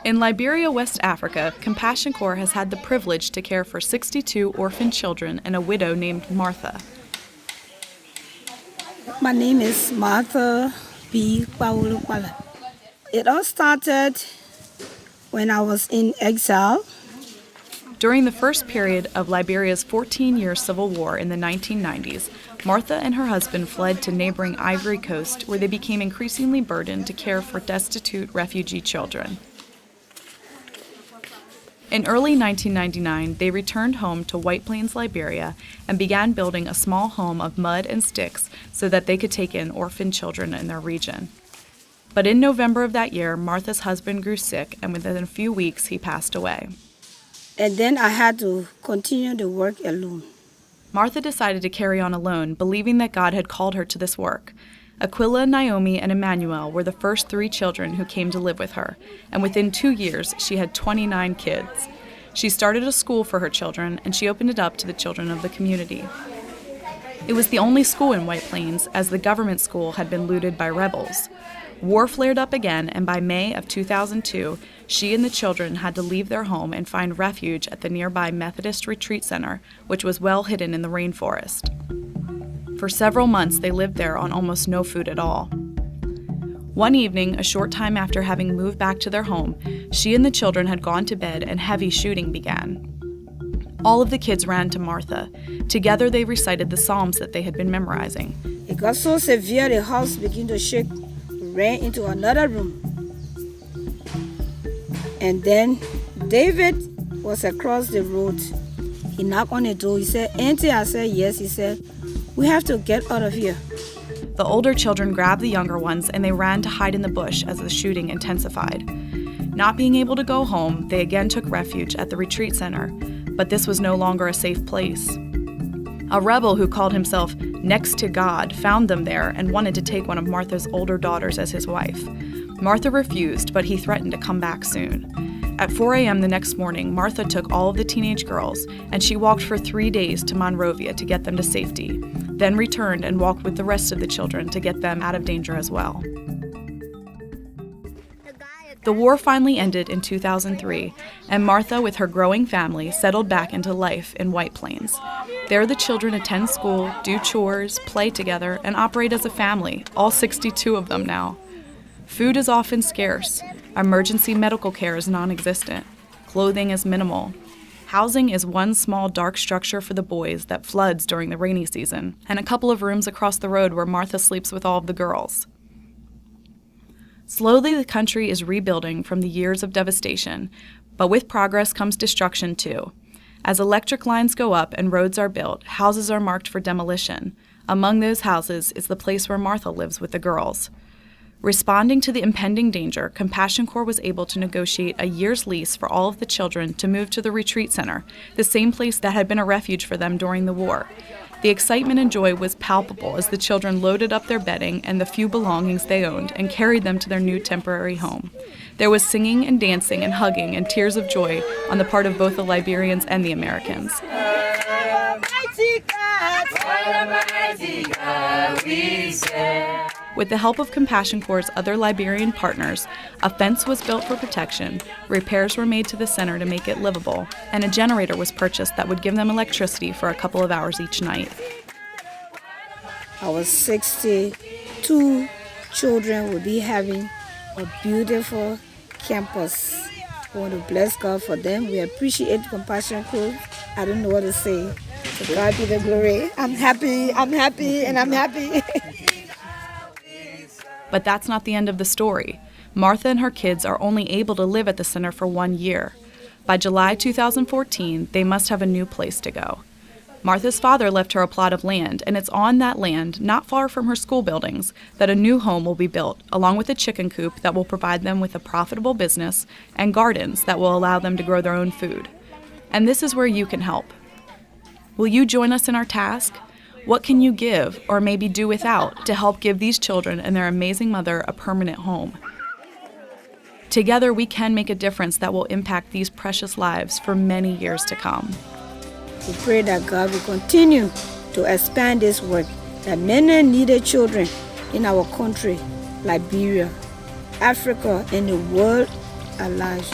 In Liberia, West Africa, Compassion Corps has had the privilege to care for 62 orphan children and a widow named Martha. My name is Martha B. Paulukwala. It all started when I was in exile. During the first period of Liberia's 14-year civil war in the 1990s, Martha and her husband fled to neighboring Ivory Coast, where they became increasingly burdened to care for destitute refugee children. In early 1999, they returned home to White Plains, Liberia, and began building a small home of mud and sticks so that they could take in orphan children in their region. But in November of that year, Martha's husband grew sick, and within a few weeks, he passed away. And then I had to continue the work alone. Martha decided to carry on alone, believing that God had called her to this work. Aquila, Naomi, and Emmanuel were the first 3 children who came to live with her, and within 2 years, she had 29 kids. She started a school for her children, and she opened it up to the children of the community. It was the only school in White Plains, as the government school had been looted by rebels. War flared up again, and by May of 2002, she and the children had to leave their home and find refuge at the nearby Methodist Retreat Center, which was well hidden in the rainforest. For several months, they lived there on almost no food at all. One evening, a short time after having moved back to their home, she and the children had gone to bed and heavy shooting began. All of the kids ran to Martha. Together, they recited the Psalms that they had been memorizing. It got so severe, the house began to shake. We ran into another room. And then David was across the road. He knocked on the door. He said, "Auntie," I said, "Yes." He said, "We have to get out of here." The older children grabbed the younger ones and they ran to hide in the bush as the shooting intensified. Not being able to go home, they again took refuge at the retreat center, but this was no longer a safe place. A rebel who called himself Next to God found them there and wanted to take one of Martha's older daughters as his wife. Martha refused, but he threatened to come back soon. At 4 a.m. the next morning, Martha took all of the teenage girls, and she walked for 3 days to Monrovia to get them to safety, then returned and walked with the rest of the children to get them out of danger as well. The war finally ended in 2003, and Martha, with her growing family, settled back into life in White Plains. There the children attend school, do chores, play together, and operate as a family, all 62 of them now. Food is often scarce. Emergency medical care is non-existent. Clothing is minimal. Housing is one small dark structure for the boys that floods during the rainy season, and a couple of rooms across the road where Martha sleeps with all of the girls. Slowly, the country is rebuilding from the years of devastation, but with progress comes destruction too. As electric lines go up and roads are built, houses are marked for demolition. Among those houses is the place where Martha lives with the girls. Responding to the impending danger, Compassion Corps was able to negotiate a year's lease for all of the children to move to the retreat center, the same place that had been a refuge for them during the war. The excitement and joy was palpable as the children loaded up their bedding and the few belongings they owned and carried them to their new temporary home. There was singing and dancing and hugging and tears of joy on the part of both the Liberians and the Americans. With the help of Compassion Corps' other Liberian partners, a fence was built for protection, repairs were made to the center to make it livable, and a generator was purchased that would give them electricity for a couple of hours each night. Our 62 children will be having a beautiful campus. I want to bless God for them. We appreciate Compassion Corps. I don't know what to say. To God be the glory. I'm happy, and I'm happy. But that's not the end of the story. Martha and her kids are only able to live at the center for 1 year. By July 2014, they must have a new place to go. Martha's father left her a plot of land, and it's on that land, not far from her school buildings, that a new home will be built, along with a chicken coop that will provide them with a profitable business and gardens that will allow them to grow their own food. And this is where you can help. Will you join us in our task? What can you give, or maybe do without, to help give these children and their amazing mother a permanent home? Together, we can make a difference that will impact these precious lives for many years to come. We pray that God will continue to expand this work, that many needed children in our country, Liberia, Africa, and the world at large